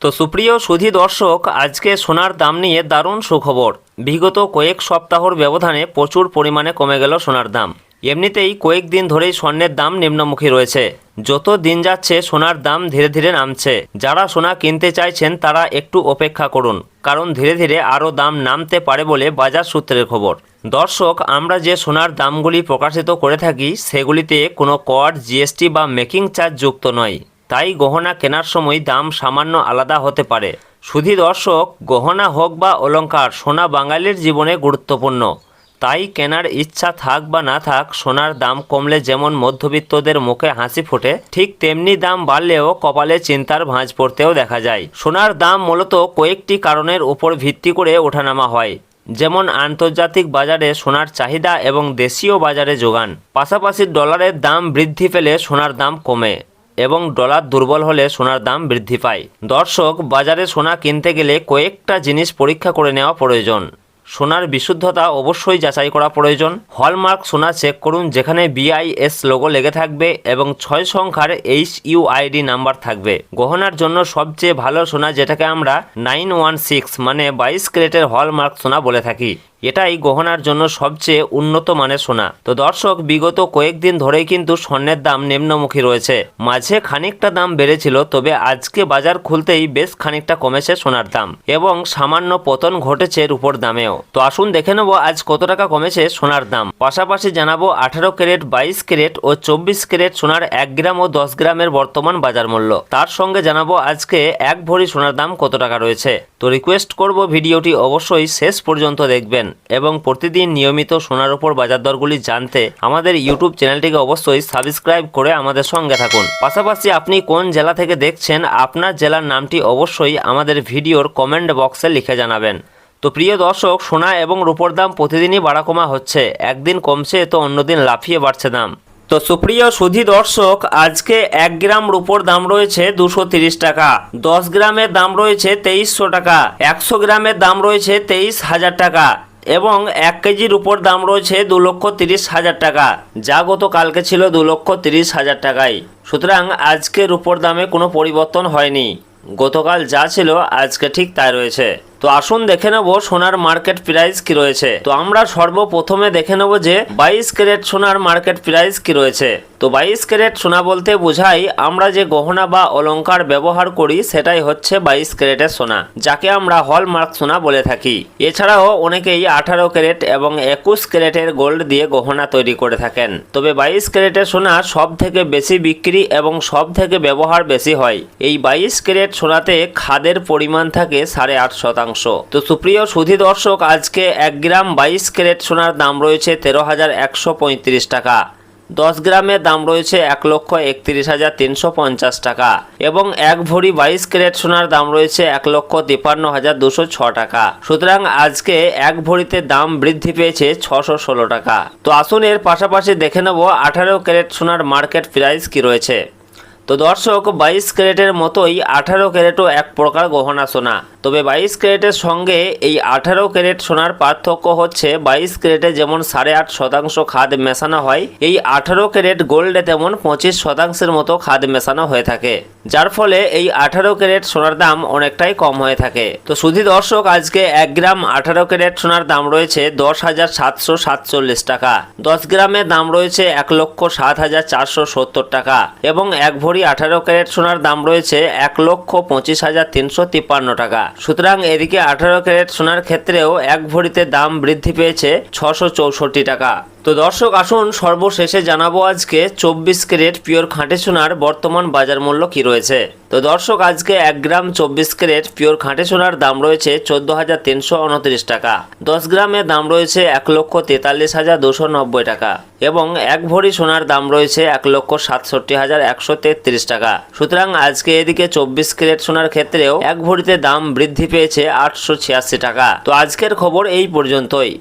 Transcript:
তো সুপ্রিয় সুধী দর্শক, আজকে সোনার দাম নিয়ে দারুণ সুখবর। বিগত কয়েক সপ্তাহর ব্যবধানে প্রচুর পরিমাণে কমে গেল সোনার দাম। এমনিতেই কয়েকদিন ধরেই স্বর্ণের দাম নিম্নমুখী রয়েছে। যত দিন যাচ্ছে সোনার দাম ধীরে ধীরে নামছে। যারা সোনা কিনতে চাইছেন তারা একটু অপেক্ষা করুন, কারণ ধীরে ধীরে আরও দাম নামতে পারে বলে বাজার সূত্রের খবর। দর্শক, আমরা যে সোনার দামগুলি প্রকাশিত করে থাকি সেগুলিতে কোনো কর, জিএসটি বা মেকিং চার্জ যুক্ত নয়। তাই গহনা কেনার সময় দাম সামান্য আলাদা হতে পারে। শুধু দর্শক, গহনা হোক বা অলংকার, সোনা বাঙালির জীবনে গুরুত্বপূর্ণ। তাই কেনার ইচ্ছা থাক বা না থাক, সোনার দাম কমলে যেমন মধ্যবিত্তদের মুখে হাসি ফোটে, ঠিক তেমনি দাম বাড়লেও কপালে চিন্তার ভাঁজ পড়তেও দেখা যায়। সোনার দাম মূলত কয়েকটি কারণের উপর ভিত্তি করে ওঠানামা হয়, যেমন আন্তর্জাতিক বাজারে সোনার চাহিদা এবং দেশীয় বাজারে যোগান। পাশাপাশি ডলারের দাম বৃদ্ধি পেলে সোনার দাম কমে এবং ডলার দুর্বল হলে সোনার দাম বৃদ্ধি পায়। দর্শক, বাজারে সোনা কিনতে গেলে কয়েকটা জিনিস পরীক্ষা করে নেওয়া প্রয়োজন। সোনার বিশুদ্ধতা অবশ্যই যাচাই করা প্রয়োজন। হলমার্ক সোনা চেক করুন, যেখানে BIS লোগো লেগে থাকবে এবং 6 সংখ্যার HUID নাম্বার থাকবে। গহনার জন্য সবচেয়ে ভালো সোনা, যেটাকে আমরা 916 মানে 22 ক্যারেটের হলমার্ক সোনা বলে থাকি, এটাই গহনার জন্য সবচেয়ে উন্নত মানের সোনা। তো দর্শক, বিগত কয়েকদিন ধরেই কিন্তু স্বর্ণের দাম নিম্নমুখী রয়েছে। মাঝে খানিকটা দাম বেড়েছিল, তবে আজকে বাজার খুলতেই বেশ খানিকটা কমেছে সোনার দাম এবং সামান্য পতন ঘটেছে রূপোর দামেও। তো আসুন দেখে নেব আজ কত টাকা কমেছে সোনার দাম। পাশাপাশি জানাবো 18 ক্যারেট, 22 ক্যারেট ও 24 ক্যারেট সোনার 1 গ্রাম ও 10 গ্রামের বর্তমান বাজার মূল্য। তার সঙ্গে জানাবো আজকে 1 ভরি সোনার দাম কত টাকা রয়েছে। তো রিকোয়েস্ট করব ভিডিওটি অবশ্যই শেষ পর্যন্ত দেখবেন এবং প্রতিদিন নিয়মিত সোনার উপর বাজার দরগুলি জানতে আমাদের ইউটিউব চ্যানেলটিকে অবশ্যই সাবস্ক্রাইব করে আমাদের সঙ্গে থাকুন। পাশাপাশি আপনি কোন জেলা থেকে দেখছেন, আপনার জেলার নামটি অবশ্যই আমাদের ভিডিওর কমেন্ট বক্সে লিখে জানাবেন। তো প্রিয় দর্শক, সোনা এবং রূপোর দাম প্রতিদিনই বাড়া কমা হচ্ছে। একদিন কমছে তো অন্যদিন লাফিয়ে বাড়ছে দাম। তো সুপ্রিয় সুধী দর্শক, আজকে 1 গ্রাম রূপোর দাম রয়েছে 230 টাকা, 10 গ্রামের দাম রয়েছে 2300 টাকা, 100 গ্রামের দাম রয়েছে 23,000 টাকা এবং 1 কেজির উপর দাম রয়েছে 2,30,000 টাকা, যা গতকালকে ছিল 2,30,000 টাকায়। সুতরাং আজকের উপর দামে কোনো পরিবর্তন হয়নি। গতকাল যা ছিল আজকে ঠিক তাই রয়েছে। তো আসুন দেখে নেব সোনার মার্কেট প্রাইস কি রয়েছে। তো আমরা সর্বপ্রথমে দেখে নেব যে 22 ক্যারেট সোনার মার্কেট প্রাইস কি রয়েছে। তো 22 ক্যারেট সোনা বলতে বোঝাই আমরা যে গহনা বা অলংকার ব্যবহার করি সেটাই হচ্ছে 22 ক্যারেটের সোনা, যাকে আমরা হলমার্ক সোনা বলে থাকি। এছাড়াও অনেকেই 18 ক্যারেট এবং 21 ক্যারেটের গোল্ড দিয়ে গহনা তৈরি করে থাকেন। তবে 22 ক্যারেটের সোনা সব থেকে বেশি বিক্রি এবং সব থেকে ব্যবহার বেশি হয়। এই 22 ক্যারেট সোনাতে খাদের পরিমাণ থাকে 8.5%। তো সুপ্রিয় সুধী দর্শক, আজকে 1 গ্রাম 22 ক্যারেট সোনার দাম রয়েছে 13,135 টাকা, 10 গ্রামের দাম রয়েছে 1,31,350 টাকা এবং 1 ভরি 22 ক্যারেট সোনার দাম রয়েছে 1,53,206 টাকা। সুতরাং আজকে 1 ভরিতে দাম বৃদ্ধি পেয়েছে 616 টাকা। তো আসুন এর পাশাপাশি দেখে নেব 18 ক্যারেট সোনার মার্কেট প্রাইস কি রয়েছে। তো দর্শক, 22 ক্যারেটের মতোই 18 ক্যারেটও এক প্রকার গহনা সোনা। তবে 22 ক্যারেটের সঙ্গে এই 18 ক্যারেট সোনার পার্থক্য হচ্ছে 22 ক্যারেটে যেমন 8.5% খাদ মেশানো হয়, এই 18 ক্যারেট গোল্ডে তেমন 25% মতো খাদ মেশানো হয়ে থাকে, যার ফলে এই 18 ক্যারেট সোনার দাম অনেকটাই কম হয়ে থাকে। তো শুধু দর্শক, আজকে 1 গ্রাম 18 ক্যারেট সোনার দাম রয়েছে 10,747 টাকা, 10 গ্রামের দাম রয়েছে 1,07,470 টাকা এবং 1 ভরি 18 ক্যারেট সোনার দাম রয়েছে 1,25,353 টাকা। সুতরাং এদিকে 18 ক্যারেট সোনার ক্ষেত্রেও 1 ভরিতে দাম বৃদ্ধি পেয়েছে 664 টাকা। তো দর্শক, আসুন সর্বশেষে জানাবো আজকে 24 ক্যারেট পিওর খাঁটি সোনার বর্তমান বাজার মূল্য কি রয়েছে। তো দর্শক, আজকে 1 গ্রাম 24 ক্যারেট পিওর খাঁটি সোনার দাম রয়েছে 14,329 টাকা, 10 গ্রামের দাম রয়েছে 1,43,290 টাকা এবং 1 ভরি সোনার দাম রয়েছে 1,67,133 টাকা। সুতরাং আজকে এদিকে 24 ক্যারেট সোনার ক্ষেত্রেও 1 ভরিতে দাম বৃদ্ধি পেয়েছে 886 টাকা। তো আজকের খবর এই পর্যন্তই।